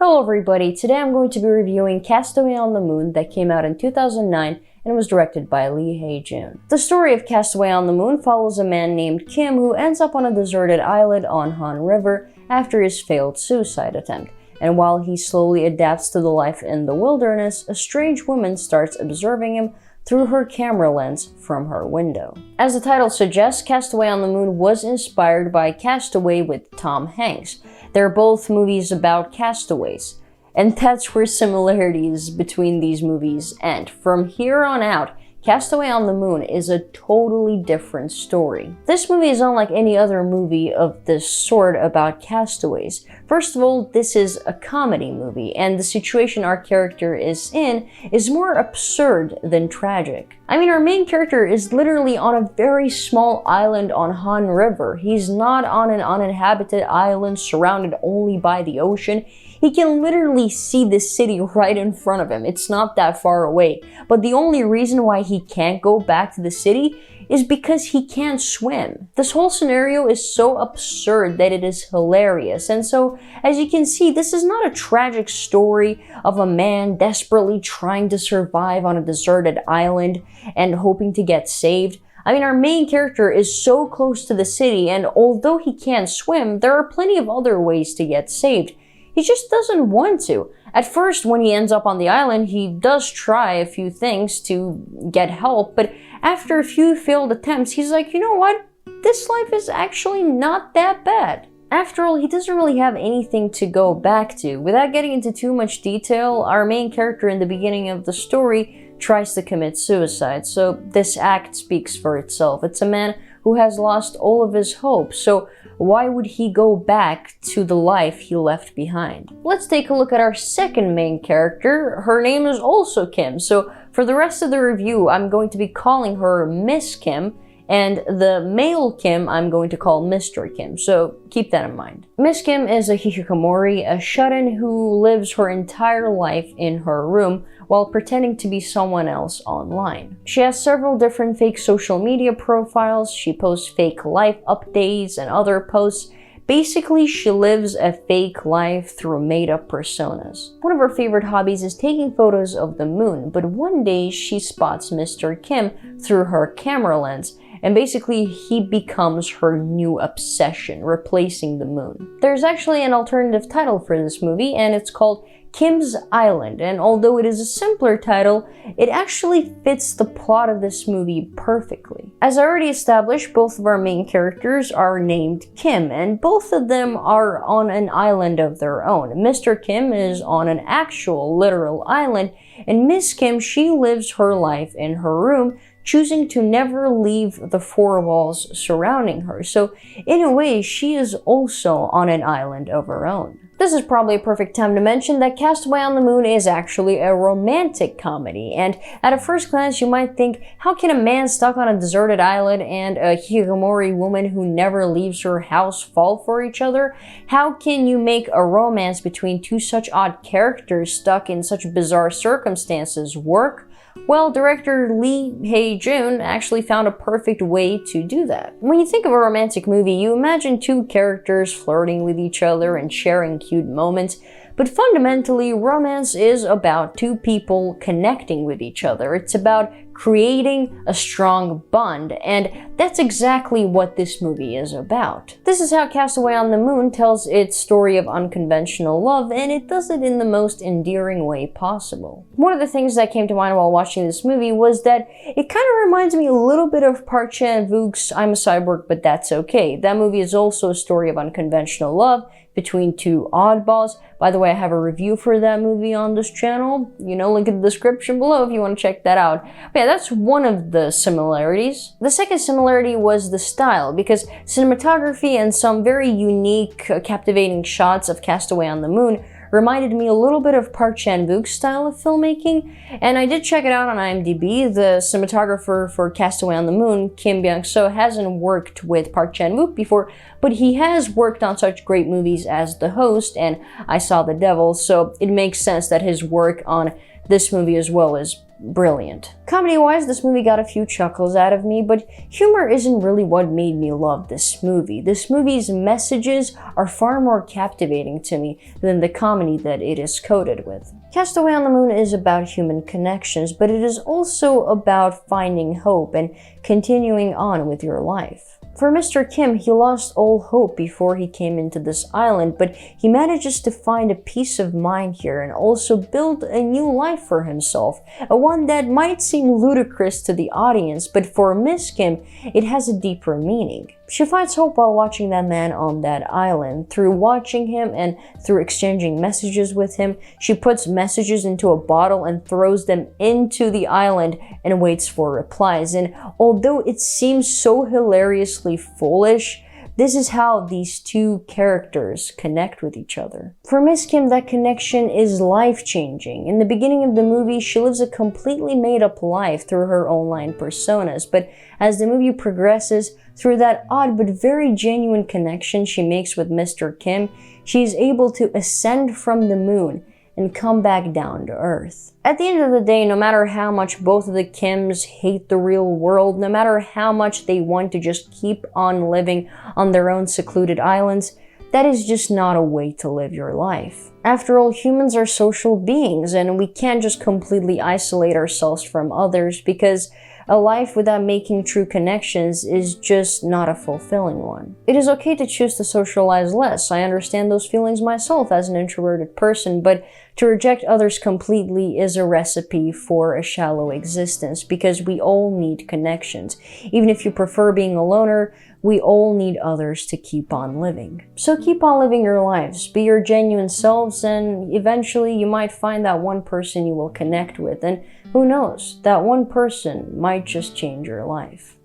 Hello everybody, today I'm going to be reviewing Castaway on the Moon that came out in 2009 and was directed by Lee Hae-jun. The story of Castaway on the Moon follows a man named Kim who ends up on a deserted island on Han River after his failed suicide attempt. And while he slowly adapts to the life in the wilderness, a strange woman starts observing him through her camera lens from her window. As the title suggests, Castaway on the Moon was inspired by Castaway with Tom Hanks. They're both movies about castaways, and that's where similarities between these movies end. From here on out, Castaway on the Moon is a totally different story. This movie is unlike any other movie of this sort about castaways. First of all, this is a comedy movie, and the situation our character is in is more absurd than tragic. I mean, our main character is literally on a very small island on Han River. He's not on an uninhabited island surrounded only by the ocean. He can literally see the city right in front of him. It's not that far away. But the only reason why he can't go back to the city is because he can't swim. This whole scenario is so absurd that it is hilarious. And so, as you can see, this is not a tragic story of a man desperately trying to survive on a deserted island and hoping to get saved. I mean, our main character is so close to the city, and although he can't swim, there are plenty of other ways to get saved. He just doesn't want to. At first, when he ends up on the island, he does try a few things to get help, but after a few failed attempts, he's like, you know what? This life is actually not that bad. After all, he doesn't really have anything to go back to. Without getting into too much detail, our main character in the beginning of the story tries to commit suicide, so this act speaks for itself. It's a man who has lost all of his hope, so why would he go back to the life he left behind? Let's take a look at our second main character. Her name is also Kim, so for the rest of the review, I'm going to be calling her Miss Kim, and the male Kim I'm going to call Mr. Kim, so keep that in mind. Miss Kim is a hikikomori, a shut-in who lives her entire life in her room while pretending to be someone else online. She has several different fake social media profiles, she posts fake life updates and other posts. Basically, she lives a fake life through made-up personas. One of her favorite hobbies is taking photos of the moon, but one day she spots Mr. Kim through her camera lens, and basically he becomes her new obsession, replacing the moon. There's actually an alternative title for this movie, and it's called Kim's Island, and although it is a simpler title, it actually fits the plot of this movie perfectly. As I already established, both of our main characters are named Kim, and both of them are on an island of their own. Mr. Kim is on an actual, literal island, and Miss Kim, she lives her life in her room, choosing to never leave the four walls surrounding her. So, in a way, she is also on an island of her own. This is probably a perfect time to mention that Castaway on the Moon is actually a romantic comedy, and at a first glance you might think, how can a man stuck on a deserted island and a hikikomori woman who never leaves her house fall for each other? How can you make a romance between two such odd characters stuck in such bizarre circumstances work? Well, director Lee Hae-jun actually found a perfect way to do that. When you think of a romantic movie, you imagine two characters flirting with each other and sharing cute moments, but fundamentally, romance is about two people connecting with each other. It's about creating a strong bond, and that's exactly what this movie is about. This is how Castaway on the Moon tells its story of unconventional love, and it does it in the most endearing way possible. One of the things that came to mind while watching this movie was that it kind of reminds me a little bit of Park Chan-wook's I'm a Cyborg But That's Okay. That movie is also a story of unconventional love between two oddballs. By the way, I have a review for that movie on this channel. You know, link in the description below if you want to check that out. But yeah, that's one of the similarities. The second similarity was the style, because cinematography and some very unique, captivating shots of Castaway on the Moon reminded me a little bit of Park Chan-wook's style of filmmaking, and I did check it out on IMDb. The cinematographer for Castaway on the Moon, Kim Byung-so, hasn't worked with Park Chan-wook before, but he has worked on such great movies as The Host and I Saw the Devil, so it makes sense that his work on this movie as well is brilliant. Comedy-wise, this movie got a few chuckles out of me, but humor isn't really what made me love this movie. This movie's messages are far more captivating to me than the comedy that it is coated with. Castaway on the Moon is about human connections, but it is also about finding hope and continuing on with your life. For Mr. Kim, he lost all hope before he came into this island, but he manages to find a peace of mind here and also build a new life for himself, a one that might seem ludicrous to the audience, but for Miss Kim, it has a deeper meaning. She finds hope while watching that man on that island. Through watching him and through exchanging messages with him, she puts messages into a bottle and throws them into the island and waits for replies. And although it seems so hilariously foolish, this is how these two characters connect with each other. For Miss Kim, that connection is life-changing. In the beginning of the movie, she lives a completely made-up life through her online personas, but as the movie progresses, through that odd but very genuine connection she makes with Mr. Kim, she is able to ascend from the moon and come back down to Earth. At the end of the day, no matter how much both of the Kims hate the real world, no matter how much they want to just keep on living on their own secluded islands, that is just not a way to live your life. After all, humans are social beings, and we can't just completely isolate ourselves from others, because a life without making true connections is just not a fulfilling one. It is okay to choose to socialize less. I understand those feelings myself as an introverted person, but to reject others completely is a recipe for a shallow existence, because we all need connections. Even if you prefer being a loner, we all need others to keep on living. So keep on living your lives, be your genuine selves, and eventually you might find that one person you will connect with, and who knows, that one person might just change your life.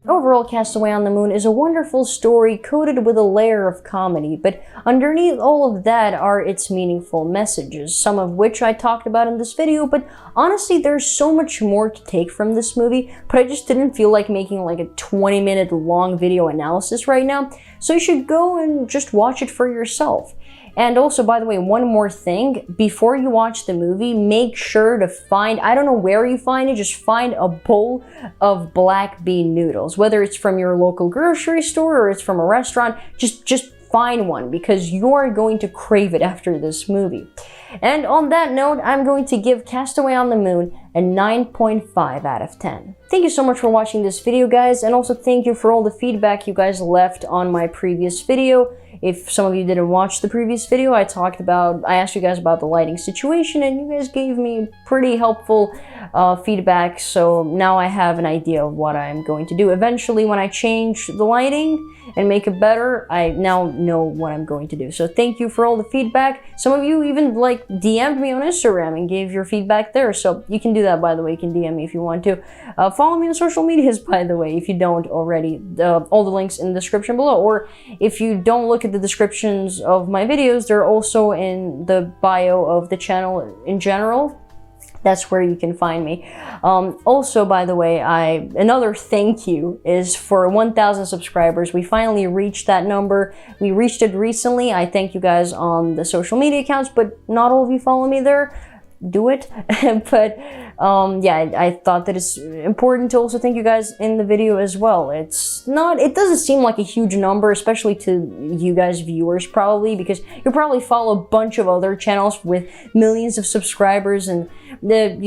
Overall, Castaway on the Moon is a wonderful story coated with a layer of comedy, but underneath all of that are its meaningful messages, some of which I talked about in this video, but honestly, there's so much more to take from this movie, but I just didn't feel like making like a 20-minute long video analysis right now, so you should go and just watch it for yourself. And also, by the way, one more thing, before you watch the movie, make sure to find, I don't know where you find it, just find a bowl of black bean noodles. Whether it's from your local grocery store or it's from a restaurant, just find one, because you're going to crave it after this movie. And on that note, I'm going to give Castaway on the Moon a 9.5 out of 10. Thank you so much for watching this video, guys, and also thank you for all the feedback you guys left on my previous video. If some of you didn't watch the previous video, I asked you guys about the lighting situation, and you guys gave me pretty helpful feedback, so now I have an idea of what I'm going to do. Eventually, when I change the lighting and make it better, I now know what I'm going to do. So thank you for all the feedback. Some of you even like DM'd me on Instagram and gave your feedback there, so you can do that, by the way. You can DM me if you want to. Follow me on social medias, by the way, if you don't already. All the links in the description below, or if you don't look at the descriptions of my videos, they're also in the bio of the channel in general. That's where you can find me. Also, by the way, another thank you is for 1,000 subscribers. We finally reached that number. We reached it recently. I thank you guys on the social media accounts, but not all of you follow me there. Do it. But yeah, I thought that it's important to also thank you guys in the video as well. It doesn't seem like a huge number, especially to you guys viewers probably, because you probably follow a bunch of other channels with millions of subscribers, and the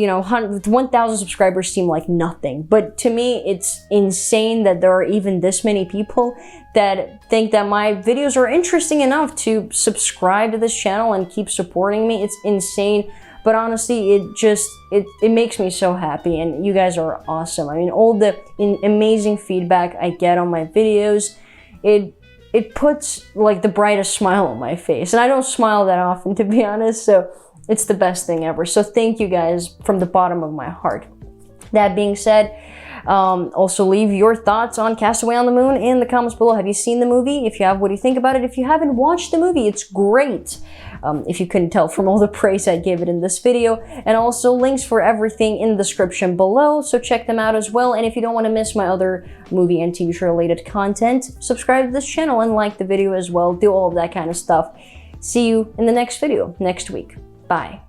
1,000 subscribers seem like nothing. But to me, it's insane that there are even this many people that think that my videos are interesting enough to subscribe to this channel and keep supporting me. It's insane. But honestly, it makes me so happy, and you guys are awesome. I mean, all the amazing feedback I get on my videos, it puts like the brightest smile on my face. And I don't smile that often, to be honest, so it's the best thing ever. So thank you guys from the bottom of my heart. That being said, also leave your thoughts on Castaway on the Moon in the comments below. Have you seen the movie? If you have, what do you think about it? If you haven't watched the movie, it's great. If you couldn't tell from all the praise I gave it in this video. And also links for everything in the description below, so check them out as well. And if you don't want to miss my other movie and TV show related content, subscribe to this channel and like the video as well. Do all of that kind of stuff. See you in the next video next week. Bye.